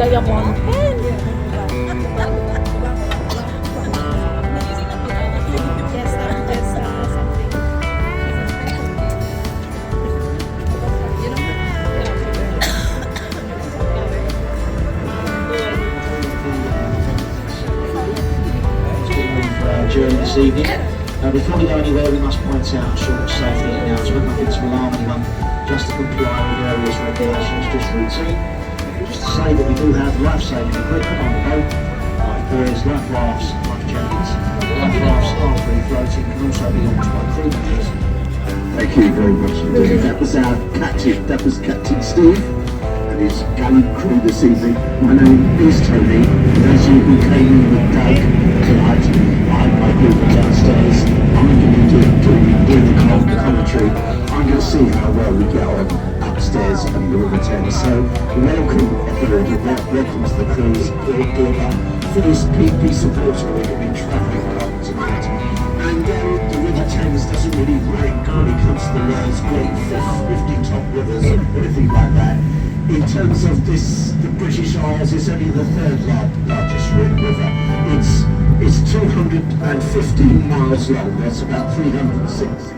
During this evening. Before we go anywhere, we must point out a short safety announcement. Nothing to alarm anyone, just to comply with various regulations, just routine. Just to say that we do have life-saving equipment on the boat, like buoys, life rafts, life jackets. Life rafts are free floating, can also be launched by crew members. Thank you very much indeed. That was our captain, Captain Steve and his gallant crew this evening. My name is Tony, and as you who came in with Doug tonight, I grew up downstairs. I'm going to be doing the commentary. I'm going to see how well we get on upstairs at the River Thames. So welcome everybody, welcome to the cruise. For this piece of water we're going to be travelling along tonight. And the River Thames doesn't really rank when it comes to the world's great 50 top rivers or anything like that. In terms of this, the British Isles is only the third largest river. It's 215 miles long. That's about 360.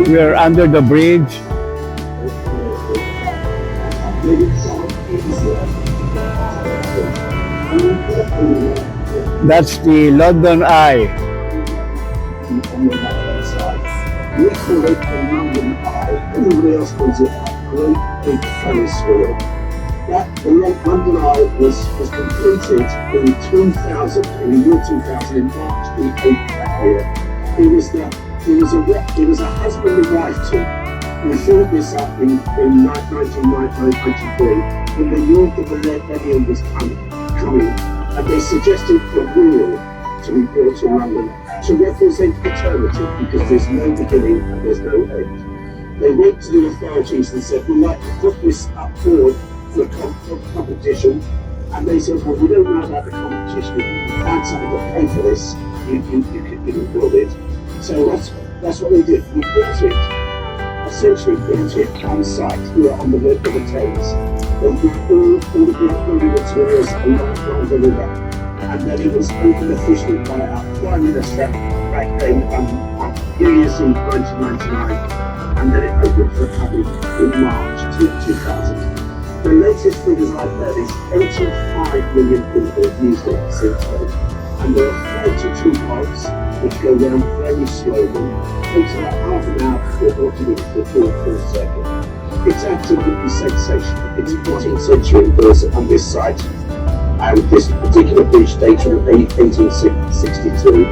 We are under the bridge. That's the London Eye. We call it the London Eye. Everybody else calls it a great big Ferris wheel. The London Eye was completed in 2000, in the year 2000, in March the 8th that year. It was a husband and wife team. We thought this up in 1993 when the York of the Millennium was coming, and they suggested a wheel to be built in London to represent eternity, because there's no beginning and there's no end. They went to the authorities and said, we'd like to put this up forward for a competition, and they said, well, we don't know about the competition. If you can find something to pay for this, you can build it. So that's what they did. We built it, essentially built it on site here on the River Thames. They did all the building materials along the river, and then it was opened officially by our Prime Minister back then, New Year's Eve 1999, and then it opened for the public in March 2000. The latest figures I've heard is 85 million people have used it since then, and there are 32 boats which go round very slowly. It takes about half an hour before watching it to the full circle. It's absolutely sensational. It's 14th century verse on this site, and this particular bridge dates from 1862.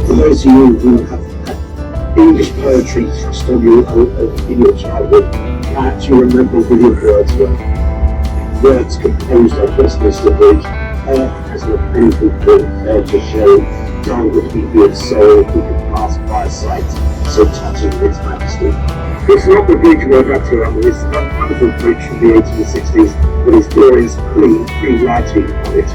For those of you who have had English poetry thrust on you in your childhood, perhaps you remember William Wordsworth. Words composed on Westminster Bridge. Earth has no painful thing there to show. John would be good soul who could pass by a sight so touching its majesty. It's not the bridge we're about to run, it's a wonderful bridge from the 1860s, but its glorious green lighting on it.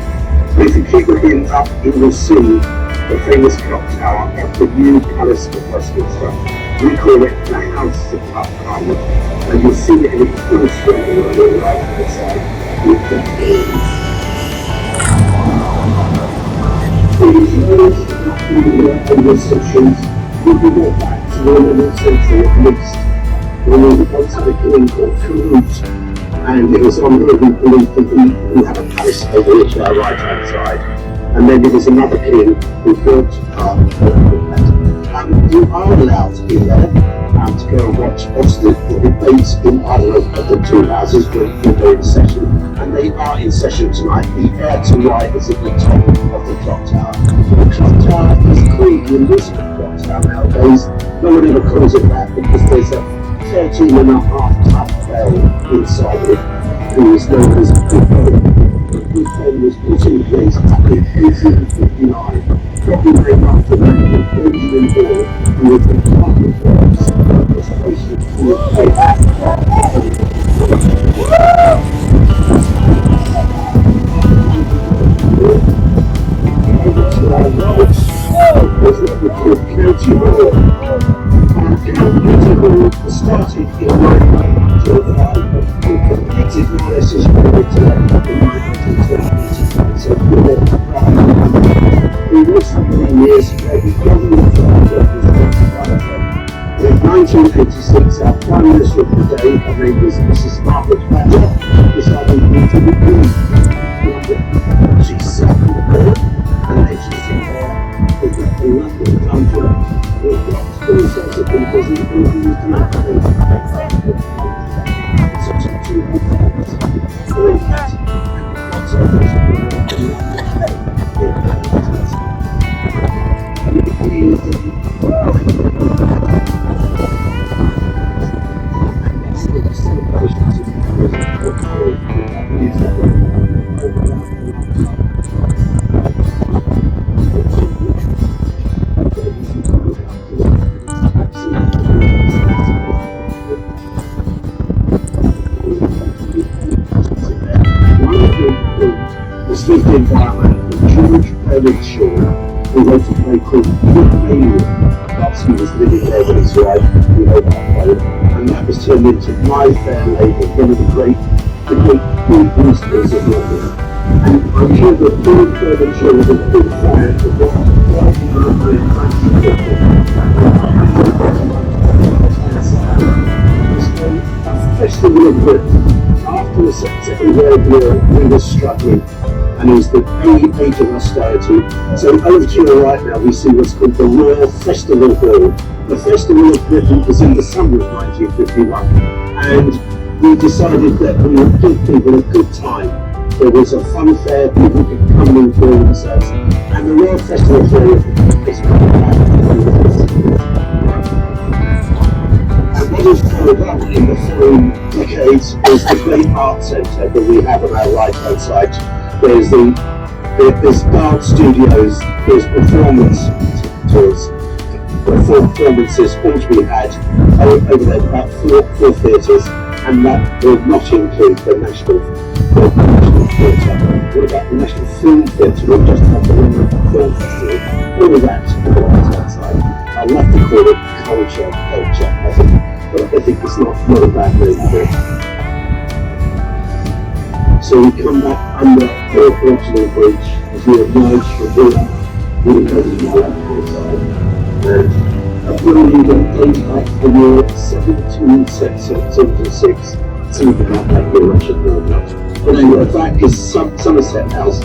But if you keep looking up, you will see the famous clock tower of the new Palace of Westminster. We call it the House of Parliament, and you'll see it in its full splendor on the right hand side with the hills. And restrictions will be brought back to the 11th century at least, when we once had a king called Canute, and it was on here we believed that we had a palace over it to our right hand side, and then there was another king who built you are allowed to be there to go and watch the debates in either of the two houses when they're in session, and they are in session tonight. The air to right is at the top of the clock tower. The clock tower is called the Elizabeth clock tower nowadays. No one ever calls it that because there's a 13.5-ton bell inside it, who is known as Big Ben. Big Ben was put in place back in 1859. Probably named after that Benjamin Hall, who was the Department of Works, was basically County Hall. County Hall started in 1905 and completed more or less as well in 1920s. So we were some many years ago, the government in 1986, our Prime Minister of the day, her name was Mrs. Margaret Thatcher, decided to move to the Queen. She sat on the board and then she said, we've got the London country, we've got all sorts of people who use the London. Such a true all that, and lots of those the swift environment of George Bernard Shaw, who wrote a play called Alien, whilst he was living there with his wife, who wrote that play, and that was turned into My Fair Lady, one of the great musicals of London. And I'm sure that George Bernard Shaw was a big fan of what a festival of Britain. After the Second World War, we were struggling, and it was the age of austerity. So over to your right now, we see what's called the Royal Festival Hall. The Festival of Britain was in the summer of 1951, and we decided that we would give people a good time. There was a fun fair, people could come and enjoy themselves, and the Royal Festival Hall is called that. What has followed up in the following decades is the great art centre that we have on our right hand side. There's dance studios, there's performances all to be had over there, about four theatres, and that will not include the National Theatre. What about the National Film Theatre? We'll just have the London Film Festival. All of that on the right hand side. I love to call it culture, I think. But I think it's not a bad name for it. So we come back under the Portugal Bridge as we emerge from here. We go to the left-hand side. And a building that dates back to the year 1776. Something about that year I should know about. But anyway, that is Somerset House.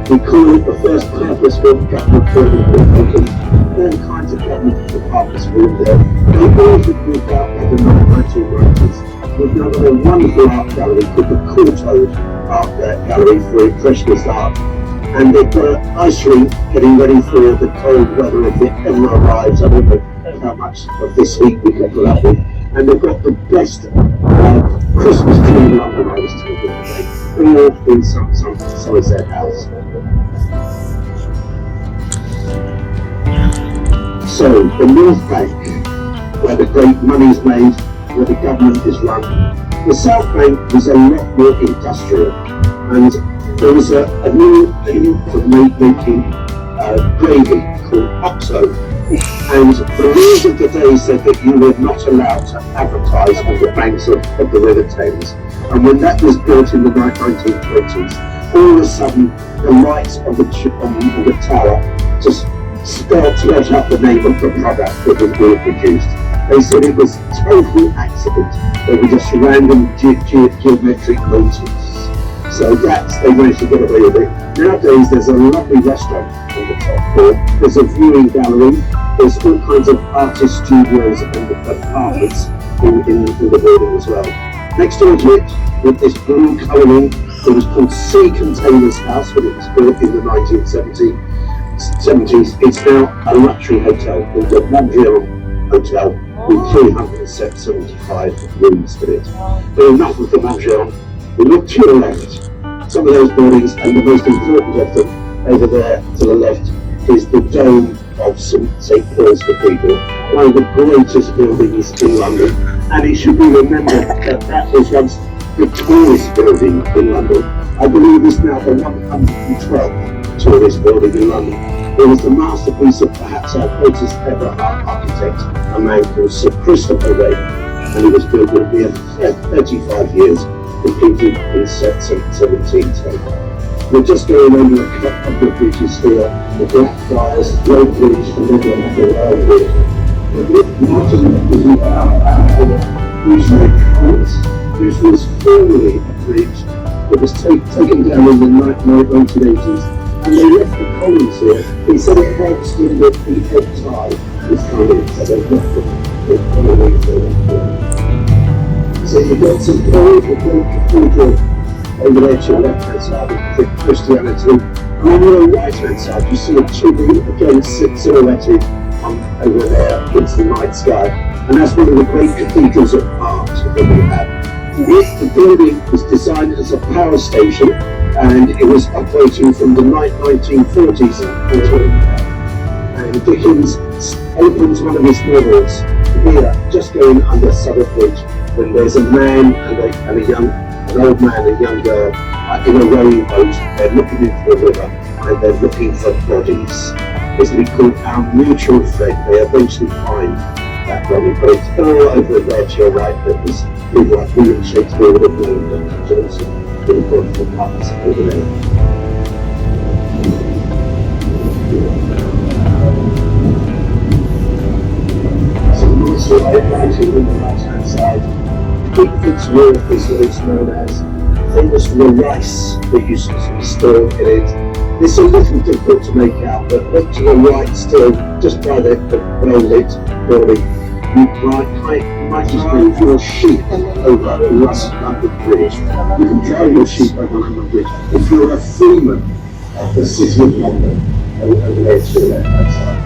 We call it the first purpose-built government building in Britain. All kinds of government departments were in there. They all had moved out in the 1990s. We've now got a wonderful art gallery called the Courtauld Art Gallery for Impressionist art. And they've got an ice rink getting ready for the cold weather if it ever arrives. I don't know how much of this heat we can pull up with. And they've got the best Christmas tree in London, I was talking today. All in Somerset House. So, the North Bank, where the great money is made, where the government is run. The South Bank was a lot more industrial, and there was a new thing for making gravy called OXO. And the rules of the day said that you were not allowed to advertise on the banks of the River Thames. And when that was built in the 1920s, all of a sudden the lights on the tower just spelled out the name of the product that was being produced. They said it was total accident. They were just random geometric motifs. So they managed to get away with it. Nowadays there's a lovely restaurant on the top floor. There's a viewing gallery. There's all kinds of artist studios and apartments in the building as well. Next door to it, with this blue colouring, it was called Sea Containers House when it was built in the 1970s. It's now a luxury hotel called the Mondrian Hotel with 375 rooms in it. But enough of the Mondrian. We look to your left. Some of those buildings, and the most important of them over there to the left, is the dome of St Paul's Cathedral, one of the greatest buildings in London. And it should be remembered that that was once the tallest building in London. I believe it's now the 112th tallest building in London. It was the masterpiece of perhaps our greatest ever architect, a man called Sir Christopher Wren, and it was built at the end of 35 years, completed in 1710. We're just going over a couple of bridges here, the Blackfriars Road Bridge and then the Rail Bridge. Which was formerly a bridge that was taken down in the 1980s, and they left the columns here. Instead of helps in the head tide was coming, so they left the columns there. So you've got some cathedral over there to your left hand side with Christianity, and on your right hand side you see a chimney again silhouetted over there against the night sky. And that's one of the great cathedrals of art that we have. The building was designed as a power station, and it was operating from the 1940s until and Dickens opens one of his novels here, just going under Southwark Bridge, when there's a man and an old man and young girl in a rowing boat. They're looking into the river and they're looking for bodies. It's called Our Mutual Friend. They eventually find that body, but it's all over there to your right. That was people like William Shakespeare would have known Dr. Johnson would have gone for parts over there. So nice writing on the right hand side. Pickford's Wharf is what it's known as. Famous for the rice that used to be stored in it. It's a little difficult to make out, but look to the right still, just by the well-lit building, you might just move your sheep over London Bridge. You can drive your sheep over London Bridge if you're a freeman of the City of London over there to the left-hand side.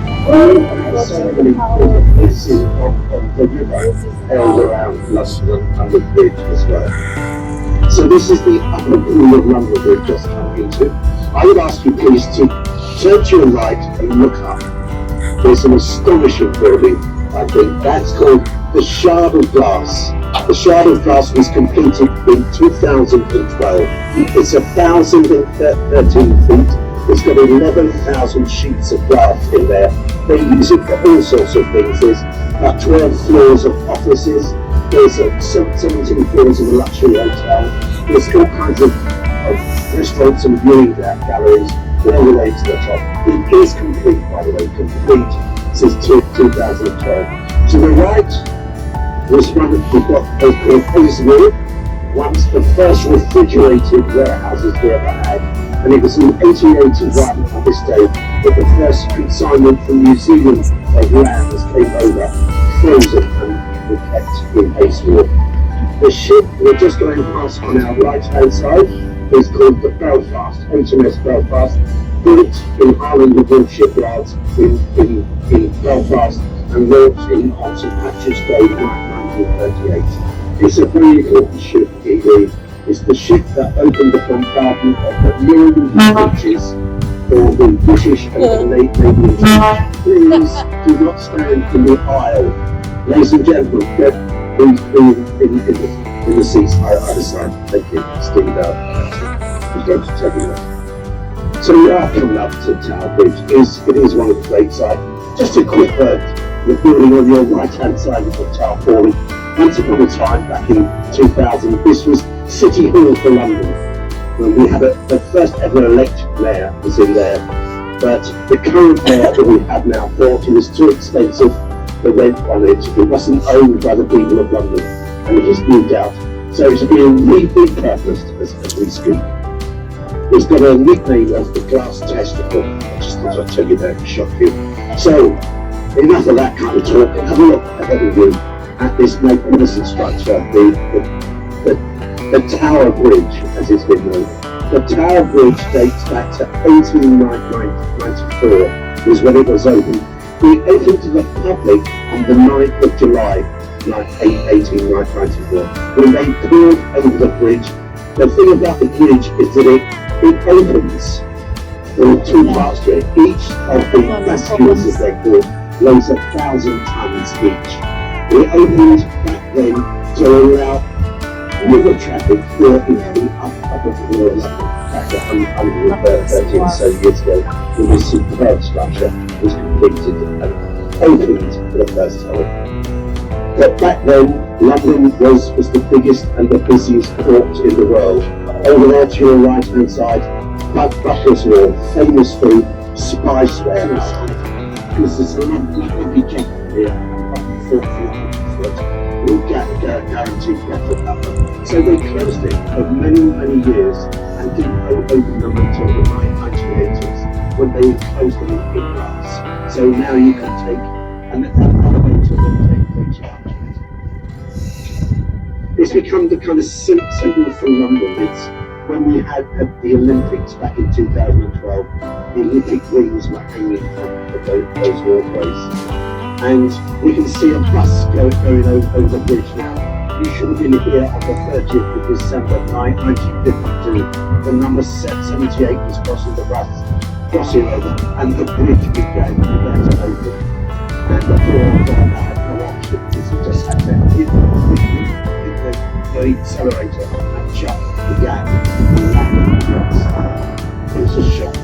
So many places on the river held around London Bridge as well. So this is the upper pool of London Bridge just come into. I would ask you please to turn to your right and look up. There's an astonishing building, I think. That's called the Shard of Glass. The Shard of Glass was completed in 2012. It's 1,013 feet. It's got 11,000 sheets of glass in there. They use it for all sorts of things. There's about 12 floors of offices. There's 17 floors of a luxury hotel. There's all kinds of restaurants and viewing galleries all the way to the top. It is complete, by the way, complete since 2012. To the right, this one we've got called Hazelwood. Once the first refrigerated warehouses we ever had, and it was in 1881 on this day that the first consignment from New Zealand of lambs came over, frozen and were kept in Hazelwood. The ship we're just going past on our right hand side is called the Belfast, HMS Belfast, built in Harland shipyards in Belfast and launched on St Patrick's Day 1938. It's a very important ship indeed. It's the ship that opened the bombardment of the Northern beaches for the British and Canadian troops. Please do not stand in the aisle. Ladies and gentlemen, get in the seats either side. Thank you. Steve out. Just going to tell you that. So we are coming up to Tower Bridge. It is one of the great sights. Just a quick word. The building on your right hand side of the Tower Falling. Once upon a time, back in 2000, this was City Hall for London. When we had the first ever elected mayor was in there. But the current mayor that we have now thought it was too expensive. The rent on it wasn't owned by the people of London, and it has moved out. So it's being repurposed as we speak. It's got a nickname of the Glass Testicle. I just thought I'd tell you that to shock you. So enough of that kind of talk. Have a look ahead of you at this magnificent structure, the Tower Bridge, as it's been known. The Tower Bridge dates back to 1894, was when it was opened. It opened to the public on the 9th of July, 1894, when they poured over the bridge. The thing about the bridge is that it opens. There are two parts to it. Each of the bastions, as they're called, weighs 1,000 tons each. It opened back then to allow river traffic were in the upper floors back 130 or so years ago when this superb structure was completed and opened for the first time. But back then, London was the biggest and the busiest port in the world. Over there to your right hand side, Buckley's Wharf, famous for spice wares. Because there's a lovely jacket here, and 40 foot, will guaranteed profit number. So they closed it for many, many years and didn't open them until the 1980s when they closed them in glass. So now you can take an elevator that takes you up. It's become the kind of symbol for London. It's when we had the Olympics back in 2012, the Olympic rings were hanging from those walkways. And we can see a bus going over the bridge now. You should have been here on the 30th of December 1952. The number 78 was crossing over, and the bridge began to open. And the door had no option because it just had to hit the accelerator and shut the gap and land on the grass. It was a shock to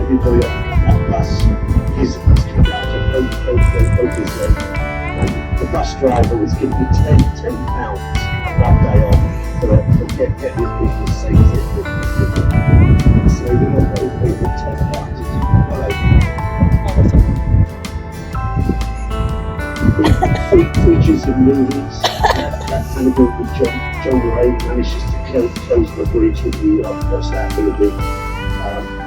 everybody on that bus. His came out to both his legs. And the bus driver was giving me £10 that day off for getting his people safe. So we got those people £10 features in movies. Hannibal with John Ray manages to close the bridge with the what's that going to be?